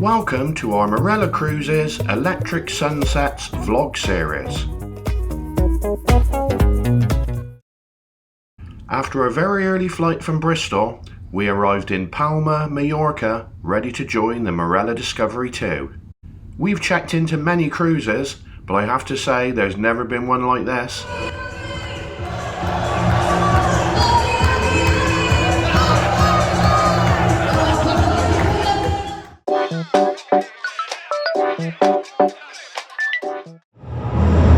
Welcome to our Marella Cruises Electric Sunsets vlog series. After a very early flight from Bristol, we arrived in Palma, Mallorca, ready to join the Marella Discovery 2. We've checked into many cruises, but I have to say there's never been one like this.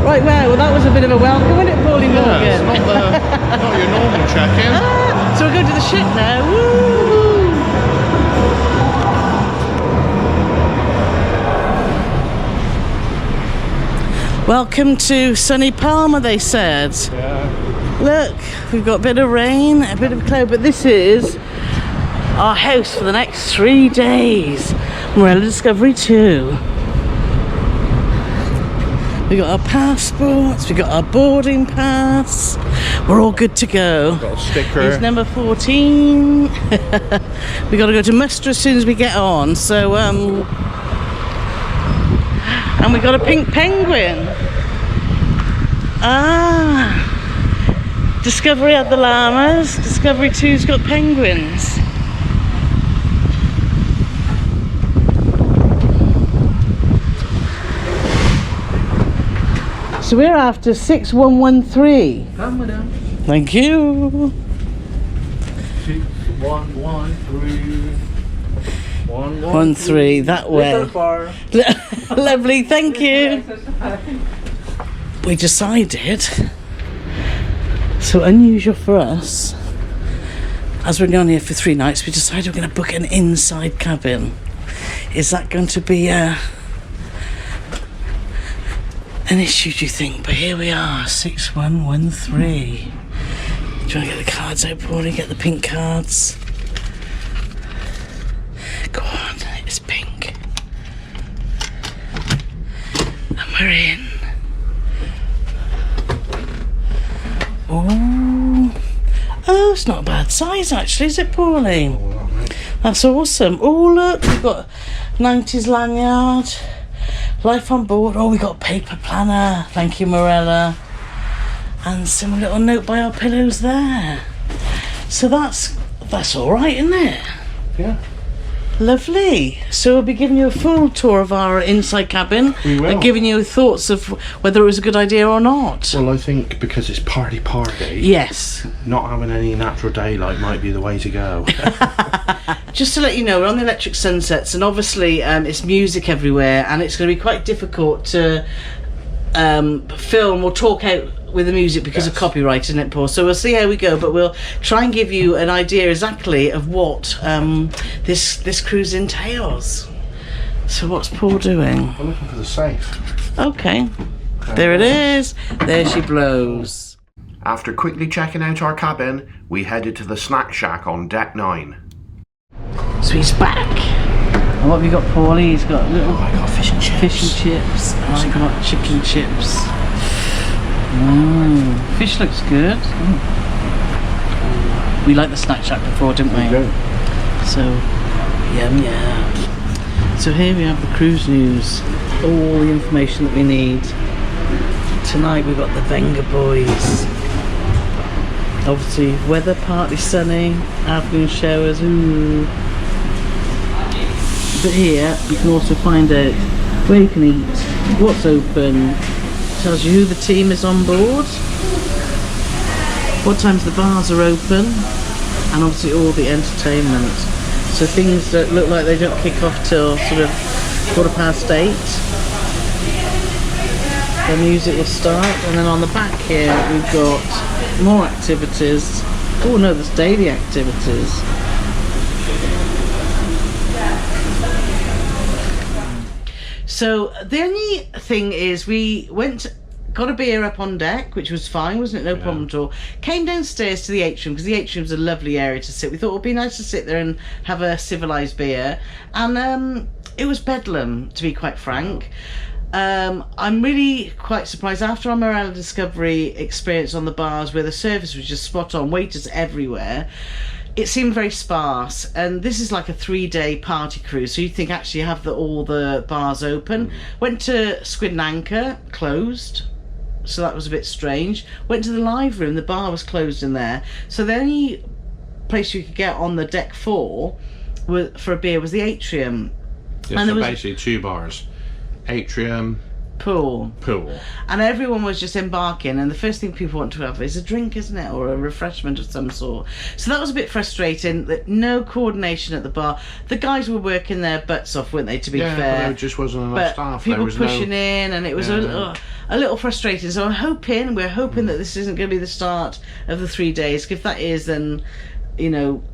Right, well, that was a bit of a welcome, wasn't it, Paulie Morgan? It's not your normal check-in. So we're going to the ship now. Woo! Welcome to sunny Palma, they said. Yeah. Look, we've got a bit of rain, a bit of cloud, but this is our house for the next 3 days. Marella Discovery 2. We got our passports, we got our boarding pass. We're all good to go. Got a sticker. It's number 14. We got to go to muster as soon as we get on. So, and we got a pink penguin. Discovery had the llamas. Discovery 2's got penguins. So we're after 6113. Come madam. Thank you. 6113. That way. Lovely, thank you. We decided, so unusual for us, as we're going here for 3 nights, we decided we're going to book an inside cabin. Is that going to be an issue, do you think? But here we are, 6113. Do you want to get the cards out, Paulie? Get the pink cards. Go on, it's pink. And we're in. Oh, it's not a bad size actually, is it, Paulie? That's awesome. Oh, look, we've got 90s lanyard. Life on board. Oh, we got a paper planner. Thank you, Marella. And some little note by our pillows there. So that's all right, isn't it? Yeah. Lovely. So we'll be giving you a full tour of our inside cabin. We will. And giving you thoughts of whether it was a good idea or not. Well, I think because it's party, Yes. not having any natural daylight might be the way to go. Just to let you know, we're on the Electric Sunsets, and obviously it's music everywhere, and it's going to be quite difficult to film or talk out with the music because of copyright, isn't it, Paul? So we'll see how we go, but we'll try and give you an idea exactly of what this cruise entails. So what's Paul doing? I'm looking for the safe. Okay, there it is. There she blows. After quickly checking out our cabin, we headed to the snack shack on deck 9. So he's back. And what have you got, Paulie? He's got little I got fish and chips. And I got chicken chips. Fish looks good. We liked the snack shack before, didn't we? So, yum. So here we have the cruise news. All the information that we need. Tonight we've got the Venga boys. Obviously, weather partly sunny, afternoon showers. Ooh. But here you can also find out where you can eat, what's open, tells you who the team is on board, what times the bars are open, and obviously all the entertainment. So things that look like they don't kick off till sort of 8:15. The music will start, and then on the back here we've got more activities. Oh no, there's daily activities. So the only thing is we got a beer up on deck, which was fine, wasn't it? No problem at all. Came downstairs to the atrium, because the atrium's a lovely area to sit. We thought it would be nice to sit there and have a civilised beer. And it was bedlam, to be quite frank. I'm really quite surprised after our Marella Discovery experience on the bars where the service was just spot on, waiters everywhere. it seemed very sparse, and this is like a 3-day party cruise, so you think actually you have all the bars open. Went to Squid and Anchor, closed, so that was a bit strange. Went to the live room, the bar was closed in there, so the only place you could get on the deck 4 for a beer was the atrium. Yeah, and so basically 2 bars, atrium, pool, and everyone was just embarking, and the first thing people want to have is a drink, isn't it, or a refreshment of some sort. So that was a bit frustrating, that no coordination at the bar. The guys were working their butts off, weren't they, to be fair, but there just wasn't enough staff. People pushing in, and it was a little frustrating. So we're hoping that this isn't going to be the start of the 3 days. If that is, then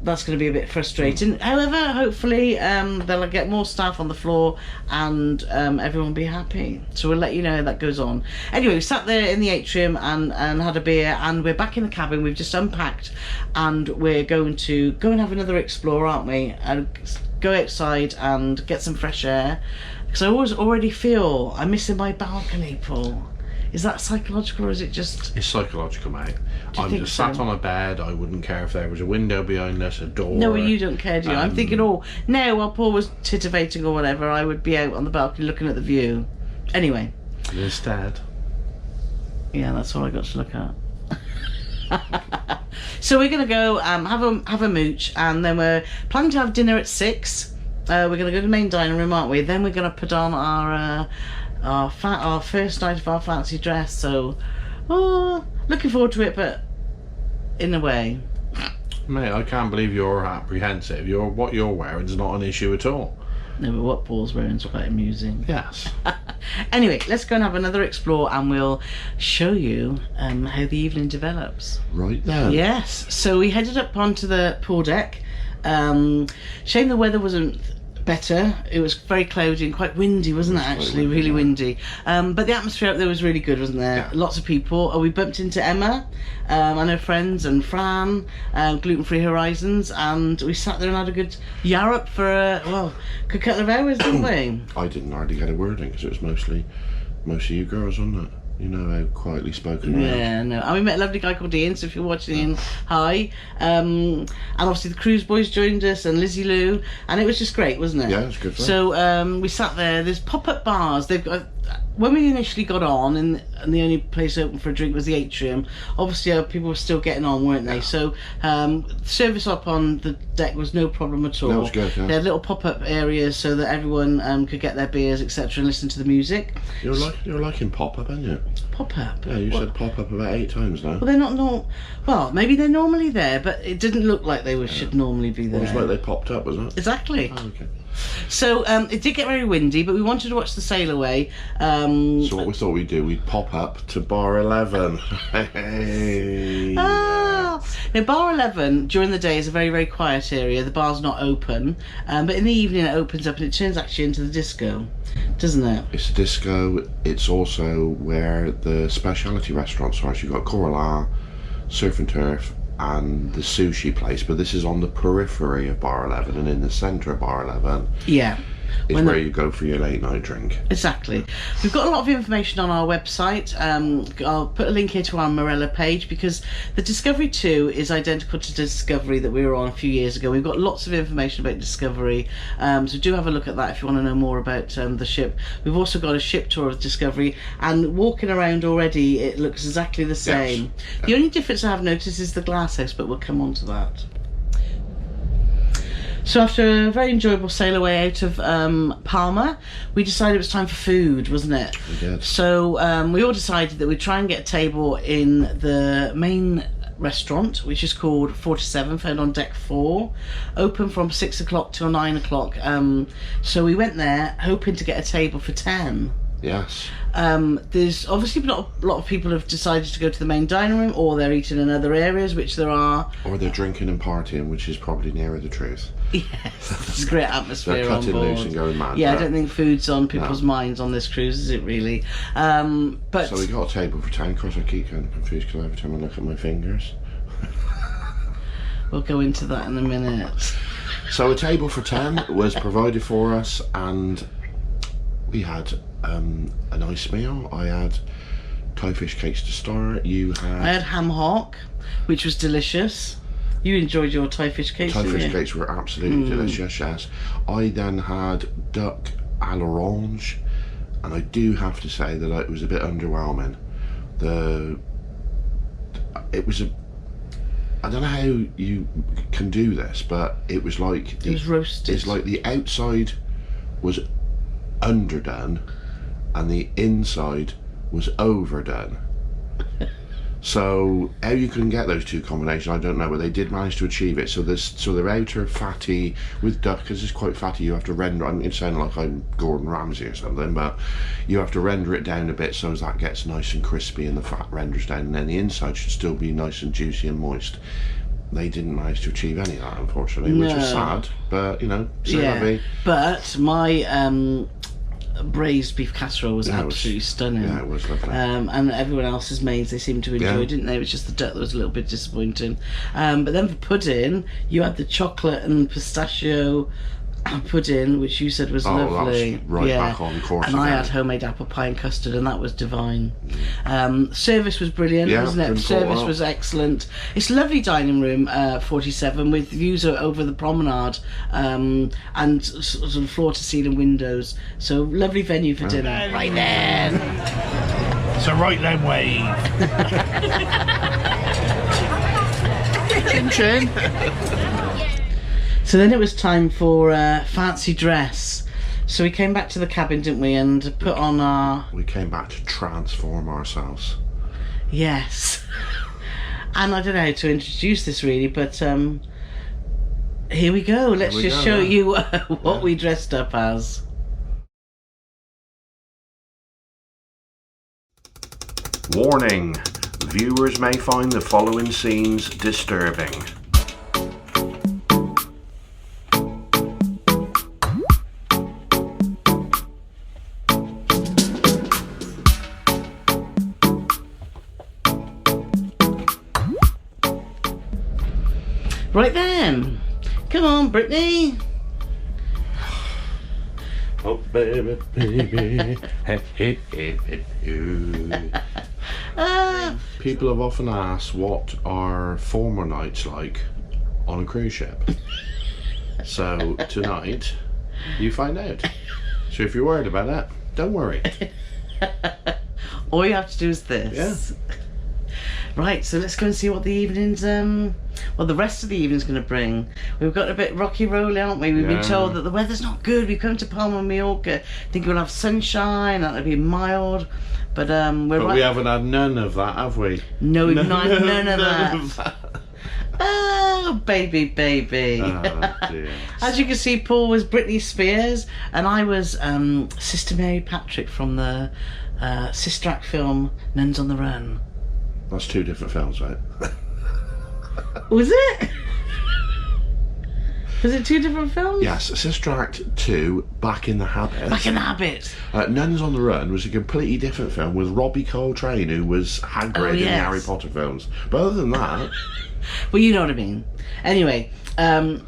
that's going to be a bit frustrating. However, hopefully they'll get more staff on the floor, and everyone will be happy. So we'll let you know how that goes on. Anyway, we sat there in the atrium and had a beer, and we're back in the cabin. We've just unpacked, and we're going to go and have another explore, aren't we? And go outside and get some fresh air, because I already feel I'm missing my balcony, Paul. Is that psychological, or is it just... It's psychological, mate. I'm just sat on a bed. I wouldn't care if there was a window behind us, a door. No, well, you don't care, do you? I'm thinking, now while Paul was titivating or whatever, I would be out on the balcony looking at the view. Anyway. Instead. Yeah, that's all I got to look at. So we're going to go have a mooch, and then we're planning to have dinner at 6. We're going to go to the main dining room, aren't we? Then we're going to put on our first night of our fancy dress, so looking forward to it, but in a way. Mate, I can't believe you're apprehensive. What you're wearing is not an issue at all. No, but what Paul's wearing is quite amusing. Yes. Anyway, let's go and have another explore, and we'll show you how the evening develops. Right then. Yes, so we headed up onto the pool deck. Shame the weather wasn't better. It was very cloudy and quite windy, wasn't it, actually? Really windy. But the atmosphere up there was really good, wasn't there? Yeah. Lots of people. We bumped into Emma and her friends, and Fran, Gluten Free Horizons, and we sat there and had a good yarrup for a good couple of hours, didn't we? I didn't hardly get a word in, because it was mostly you girls, wasn't it? You know how quietly spoken we are. Yeah, no. And we met a lovely guy called Ian, so if you're watching Ian, hi. And obviously the Cruise Boys joined us, and Lizzie Lou, and it was just great, wasn't it? Yeah, it was good fun. So we sat there. There's pop-up bars. They've got... When we initially got on, and the only place open for a drink was the atrium, obviously people were still getting on, weren't they? So service up on the deck was no problem at all. That was good, yeah. They had little pop-up areas so that everyone could get their beers, etc., and listen to the music. You're liking pop-up, aren't you? Pop-up? Yeah, you said pop-up about 8 times now. Well, they're not well, maybe they're normally there, but it didn't look like they should normally be there. It was like they popped up, wasn't it? Exactly. Oh, okay. So it did get very windy, but we wanted to watch the sail away. So what we thought we'd do, we'd pop up to bar 11. Hey. Now, bar 11 during the day is a very, very quiet area. The bar's not open, but in the evening it opens up and it turns actually into the disco, doesn't it? It's a disco. It's also where the specialty restaurants are. So you've got Carole, Surf and Turf, and the sushi place, but this is on the periphery of bar 11, and in the centre of bar 11 is where you go for your late night drink. Exactly. We've got a lot of information on our website. I'll put a link here to our Marella page, because the Discovery 2 is identical to Discovery that we were on a few years ago. We've got lots of information about Discovery, so do have a look at that if you want to know more about the ship. We've also got a ship tour of Discovery, and walking around already it looks exactly the same. Yes. The only difference I have noticed is the glass house, but we'll come on to that. So after a very enjoyable sail away out of Palma, we decided it was time for food, wasn't it? We did. So we all decided that we'd try and get a table in the main restaurant, which is called 47, found on deck 4, open from 6 o'clock till 9 o'clock. So we went there hoping to get a table for 10. Yes. There's obviously not a lot of people have decided to go to the main dining room, or they're eating in other areas, which there are. Or they're drinking and partying, which is probably nearer the truth. Yes, there's a great atmosphere they're cutting on board. Loose and going mad. Yeah, I don't think food's on people's minds on this cruise, is it really? But so we got a table for 10. Of course, I keep getting confused because every time I look at my fingers. We'll go into that in a minute. So a table for 10 was provided for us, and we had a nice meal. I had Thai fish cakes to start. You had... I had ham hock, which was delicious. You enjoyed your Thai fish cakes, Thai didn't fish you? cakes were absolutely delicious, yes. I then had duck à l'orange, and I do have to say that it was a bit underwhelming. It was I don't know how you can do this, but it was like... It was roasted. It's like the outside was underdone and the inside was overdone. So how you can get those two combinations, I don't know, but they did manage to achieve it. So they're outer fatty with duck, because it's quite fatty. You have to render. I'm sounding like I'm Gordon Ramsay or something, but you have to render it down a bit so as that gets nice and crispy and the fat renders down, and then the inside should still be nice and juicy and moist. They didn't manage to achieve any of that, unfortunately, which is sad. But you know, yeah. But my braised beef casserole was absolutely stunning. Yeah, it was lovely. And everyone else's maids, they seemed to enjoy, didn't they? It was just the duck that was a little bit disappointing. But then for pudding, you had the chocolate and pistachio pudding, which you said was lovely. That's right back on course. And I had homemade apple pie and custard, and that was divine. Service was brilliant, wasn't it? Service was excellent. It's a lovely dining room, 47, with views over the promenade, and sort of floor to ceiling windows. So lovely venue for dinner. Right then. So right then, wave. Chin chin. So then it was time for fancy dress. So we came back to the cabin, didn't we, and put on our... We came back to transform ourselves. Yes. And I don't know how to introduce this really, but here we go. Let's just show you what we dressed up as. Warning, viewers may find the following scenes disturbing. Right then, come on, Brittany. Oh baby, baby, hey, hey, hey, hey, hey. People have often asked what are former nights like on a cruise ship. So tonight, you find out. So if you're worried about that, don't worry. All you have to do is this. Yeah. Right, so let's go and see what the evening's, well, the rest of the evening's going to bring. We've got a bit rocky rolly, aren't we? We've been told that the weather's not good. We've come to Palma, Mallorca. Think we'll have sunshine, that'll be mild. But we haven't had none of that, have we? No, we've not had none of that. Oh, baby, baby. Oh, dear. As you can see, Paul was Britney Spears, and I was Sister Mary Patrick from the Sister Act film Nuns on the Run. That's two different films, right? Was it? Was it two different films? Yes, Sister Act 2, Back in the Habit. Back in the Habit. Nuns on the Run was a completely different film with Robbie Coltrane, who was Hagrid in the Harry Potter films. But other than that... Well, you know what I mean. Anyway, there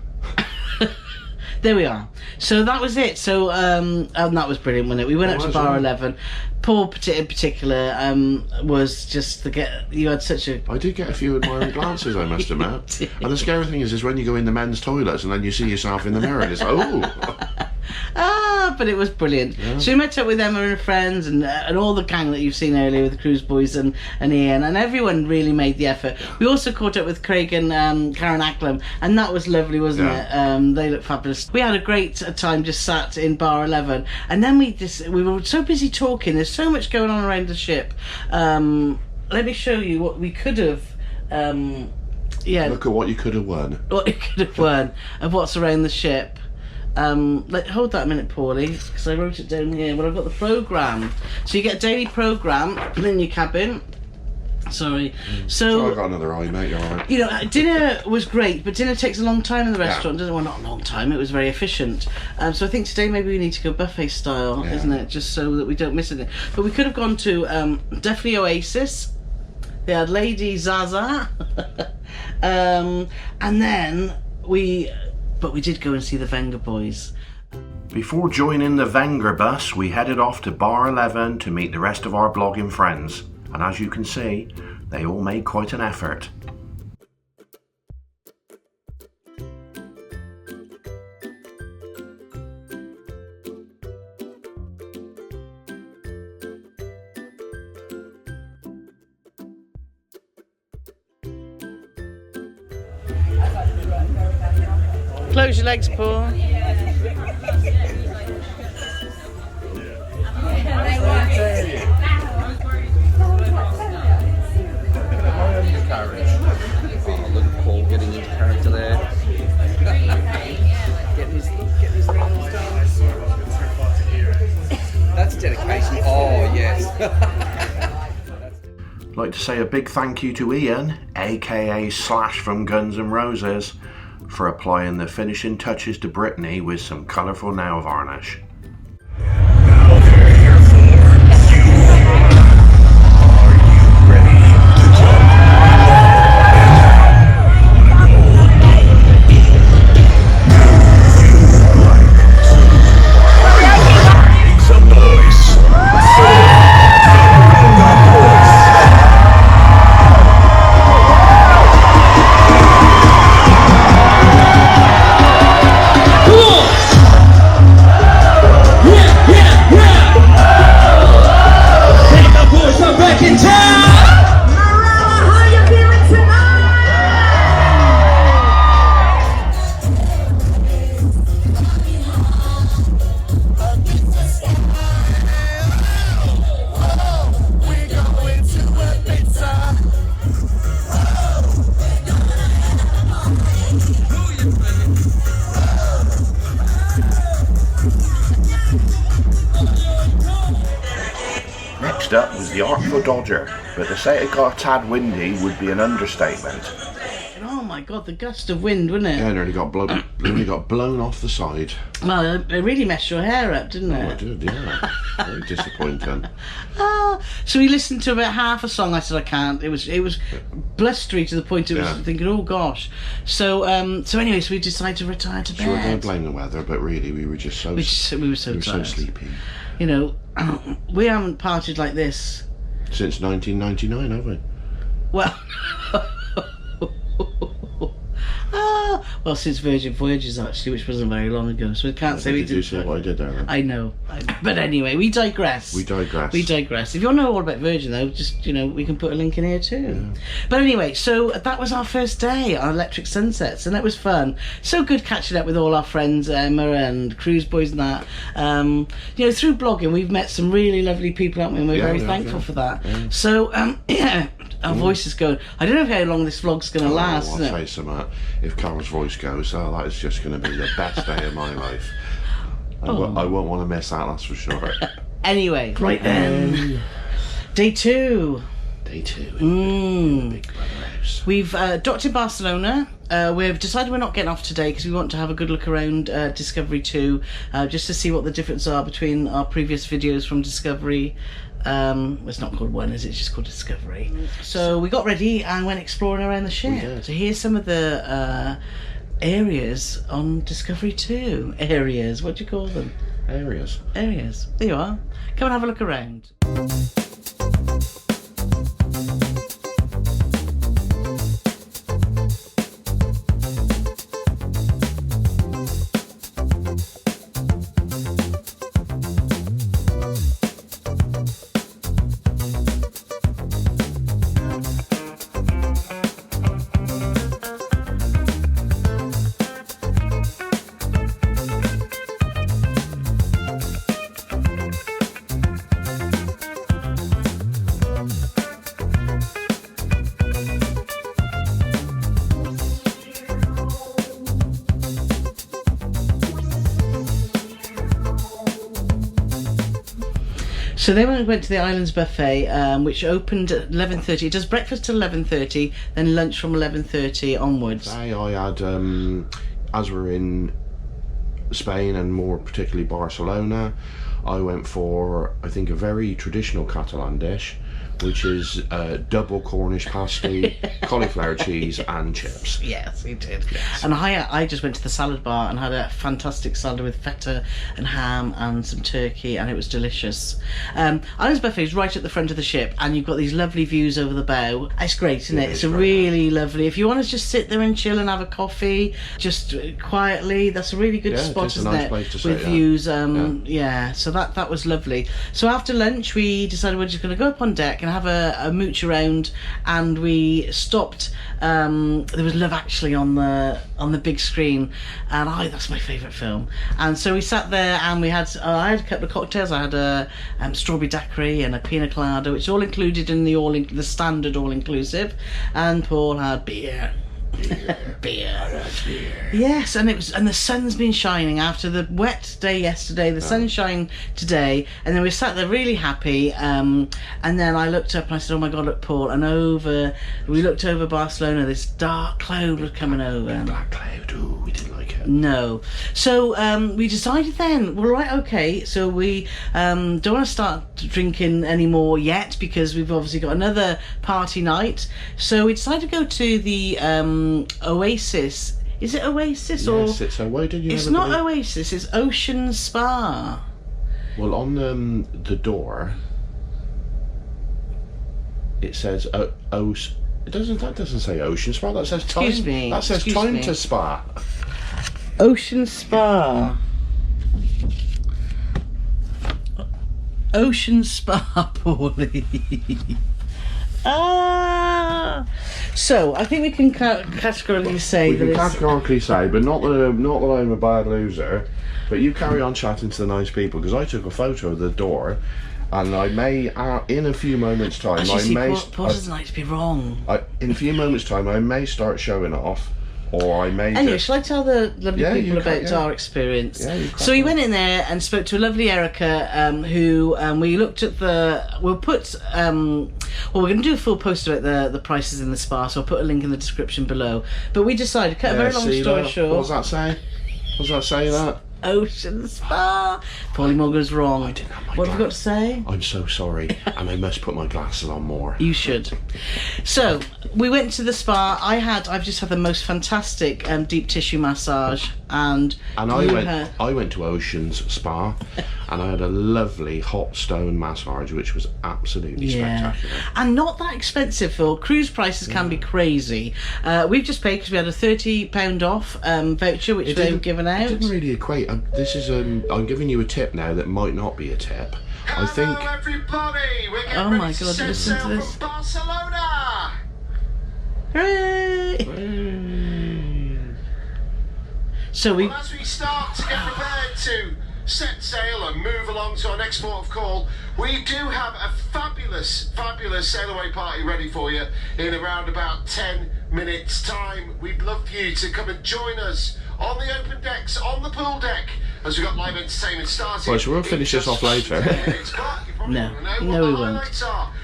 we are. So that was it. So and that was brilliant, wasn't it? We went up to Bar 11. Paul in particular was just you had such a... I did get a few admiring glances, I must admit. And the scary thing is when you go in the men's toilets and then you see yourself in the mirror and it's like, oh. But it was brilliant. Yeah. So we met up with Emma and her friends and all the gang that you've seen earlier with the Cruise Boys and Ian, and everyone really made the effort. We also caught up with Craig and Karen Acklam, and that was lovely, wasn't it? They look fabulous. We had a great time just sat in Bar 11, and then we were so busy talking. There's so much going on around the ship. Let me show you what we could have. Look at what you could have won. What you could have won of what's around the ship. Hold that a minute, Paulie, because I wrote it down here. Well, I've got the programme. So you get a daily programme in your cabin. Sorry. So I got another eye, mate. You're all right. You know, dinner was great, but dinner takes a long time in the restaurant, doesn't it? Well, not a long time. It was very efficient. So I think today maybe we need to go buffet style, isn't it? Just so that we don't miss anything. But we could have gone to definitely Oasis. They had Lady Zaza, and then we did go and see the Venga Boys. Before joining the Venga bus, we headed off to Bar 11 to meet the rest of our blogging friends. And as you can see, they all made quite an effort. Close your legs, Paul. Oh, look at Paul getting into character there. getting his nails done. That's dedication. Oh, yes. I'd like to say a big thank you to Ian, aka Slash from Guns N' Roses, for applying the finishing touches to Brittany with some colourful nail varnish. Next up was the Artful Dodger, but to say it got a tad windy would be an understatement. Oh my god, the gust of wind, wasn't it? Yeah, nearly got blown off the side. Well, it really messed your hair up, didn't it? Oh, it did, yeah. Very disappointing. So we listened to about half a song. I said I can't. It was blustery to the point it was thinking, oh gosh. So anyway, so we decided to retire to bed. Sure, don't blame the weather, but really we were just so we were so tired. So sleepy. You know, we haven't partied like this since 1999, have we? Well, well, since Virgin Voyages actually, which wasn't very long ago, so we can't say we did. Did you see what I did there? Then? I know. But anyway, we digress. We digress. If you want to know all about Virgin, though, just we can put a link in here too. Yeah. But anyway, so that was our first day on Electric Sunsets, and that was fun. So good catching up with all our friends, Emma and Cruise Boys and that. Through blogging, we've met some really lovely people, haven't we? And we're very thankful for that. Yeah. So our voice is going. I don't know how long this vlog's going to last. I'll tell you something. If Carole's voice goes, that is just going to be the best day of my life. I won't want to miss that, that's for sure. Anyway, right then. Day two. In the Big Brother house. We've docked in Barcelona. We've decided we're not getting off today because we want to have a good look around Discovery 2, just to see what the differences are between our previous videos from Discovery. It's not called One, is it? It's just called Discovery. So we got ready and went exploring around the ship. So here's some of the areas on Discovery 2. Areas, what do you call them? Areas. There you are. Come and have a look around. So then we went to the Islands Buffet, which opened at 11:30. It does breakfast till 11:30, then lunch from 11:30 onwards. I had, as we're in Spain and more particularly Barcelona, I went for, I think, a very traditional Catalan dish, which is double Cornish pasty, cauliflower cheese and chips. Yes, we did. Yes. And I just went to the salad bar and had a fantastic salad with feta and ham and some turkey, and it was delicious. Islands Buffet is right at the front of the ship, and you've got these lovely views over the bow. It's great, isn't it? It's a really lovely. If you want to just sit there and chill and have a coffee, just quietly, that's a really good spot, isn't it? Place to with views. So that was lovely. So after lunch, we decided we're just going to go up on deck deck and have a mooch around, and we stopped. There was Love Actually on the big screen, and that's my favourite film. And so we sat there and we had I had a couple of cocktails. I had a strawberry daiquiri and a pina colada, which is all included in the standard all inclusive, and Paul had beer. Beer. Yes, and the sun's been shining after the wet day yesterday. The sun shined today, and then we sat there really happy. And then I looked up and I said, "Oh my God, look, Paul!" And we looked over Barcelona. This dark cloud was coming over. Black cloud. Ooh, we didn't like it. No. So we decided then, well, right, okay. So we don't want to start drinking anymore yet, because we've obviously got another party night. So we decided to go to the Oasis. Is it Oasis or? Yes, it's. Why did you? It's not Oasis. It's Ocean Spa. Well, on the door, it says It doesn't. That doesn't say Ocean Spa. That says time. Excuse me. That says Excuse time me. to spa. Ocean Spa. Ocean Spa, Paulie. So I think we can categorically say We that can it's. categorically say, but not that I'm a bad loser. But you carry on chatting to the nice people, because I took a photo of the door, and I may, in a few moments' time, Paul doesn't like to be wrong. In a few moments' time, I may start showing off, or I may. Anyway, shall I tell the lovely people about our experience? Yeah, you so we went in there and spoke to a lovely Erica, who we looked at we'll put we're going to do a full post about the prices in the spa, so I'll put a link in the description below. But we decided, cut a very long story short. What does that say? What does that say? That Ocean Spa. Paulie Morgan's wrong. I didn't have my What have you got to say? I'm so sorry, and I must put my glasses on more. You should. So we went to the spa. I've just had the most fantastic deep tissue massage, and I went to Ocean's Spa, and I had a lovely hot stone massage, which was absolutely spectacular. And not that expensive, Phil. Cruise prices can be crazy. We've just paid because we had a £30 off voucher, which they were given out. It didn't really equate. This is I'm giving you a tip now that might not be a tip. I think. Hello, everybody. We're getting Oh ready my to God! set Listen to sail this. from Barcelona. Hooray! So we. Well, as we start to get prepared to set sail and move along to our next port of call, we do have a fabulous sail away party ready for you in around about 10 minutes time. We'd love for you to come and join us on the open decks, on the pool deck, as we've got live entertainment starting. Right, so we'll finish this off later. No, we won't.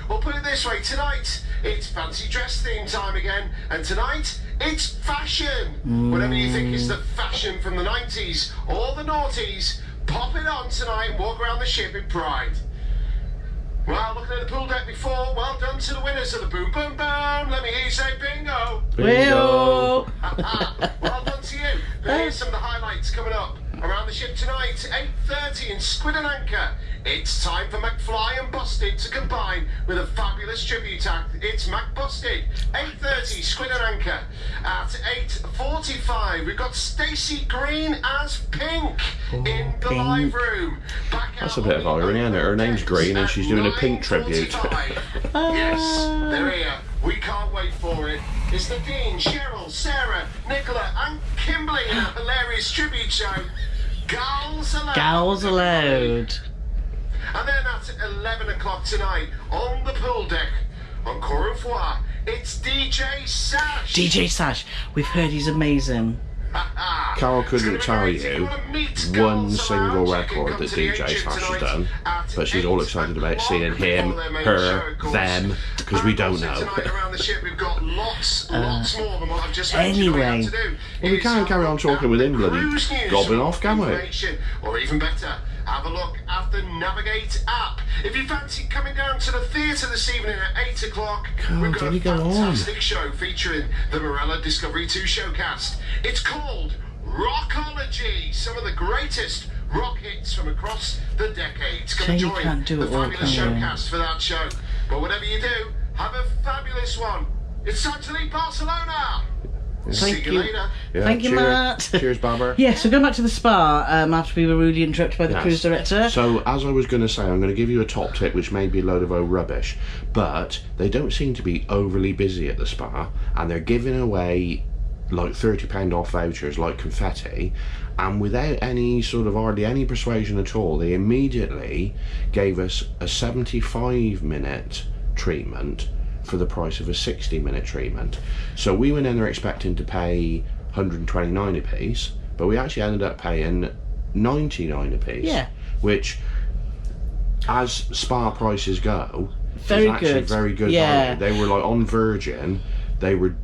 We'll put it this way, tonight it's fancy dress theme time again, and tonight it's fashion. Whatever you think is the fashion from the 90s or the noughties, pop it on tonight and walk around the ship in pride. Well, looking at the pool deck before, well done to the winners of the Boom Boom Boom. Let me hear you say bingo. Bingo. Well done to you. But here's some of the highlights coming up around the ship tonight. 8:30 in Squid and Anchor. It's time for McFly and Busted to combine with a fabulous tribute act. It's Mac Busted. 8:30 Squid and Anchor. At 8:45 we've got Stacey Green as Pink in the live room. That's a bit of irony, isn't it? Her name's Green and she's doing a Pink tribute. Yes, they're here. We can't wait for it. It's the Dean, Cheryl, Sarah, Nicola and Kimberly in a hilarious tribute show. Gals Aloud. Gals Aloud. And then at 11 o'clock tonight, on the pool deck, on Corin Foire, it's DJ Sash. DJ Sash. We've heard he's amazing. Carole couldn't tell you one single record that DJ Sash has done, but she's all excited about seeing him, her, them, because we don't know. Anyway, Well, we can't carry on talking with him bloody gobbling off, can we? Or even better, have a look at the Navigate app. If you fancy coming down to the theatre this evening at 8 o'clock, we've got a fantastic show featuring the Marella Discovery 2 showcast. It's called Rockology, some of the greatest rock hits from across the decades. Come and you join can't do the it all, fabulous can you? showcast for that show. But whatever you do, have a fabulous one. It's time to leave Barcelona. See Thank you you. later. Yeah, Thank you, cheers. Matt. Cheers, Barbara. Yes, we're going back to the spa after we were rudely interrupted by the Yes. cruise director. So, as I was going to say, I'm going to give you a top tip, which may be a load of old rubbish, but they don't seem to be overly busy at the spa, and they're giving away like £30 off vouchers like confetti, and without any sort of hardly any persuasion at all, they immediately gave us a 75-minute treatment for the price of a 60-minute treatment. So we went in there expecting to pay 129 a piece, but we actually ended up paying 99 a piece. Yeah. Which, as spa prices go, Very is actually good. very good Yeah. value. They were like on Virgin, they were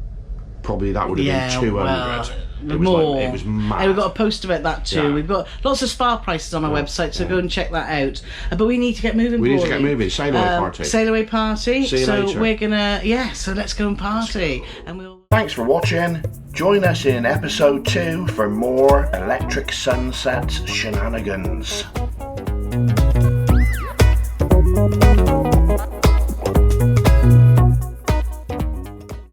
probably, that would have been 200. well, it was more. like, it was mad. And we've got a post about that too. Yeah. We've got lots of spa prices on our website, so go and check that out. But we need to get moving. We need to Pauline. get moving. Sail away party. Sail away party. See you so later. we're gonna so let's go and party, and we'll. Thanks for watching. Join us in episode 2 for more Electric Sunsets shenanigans.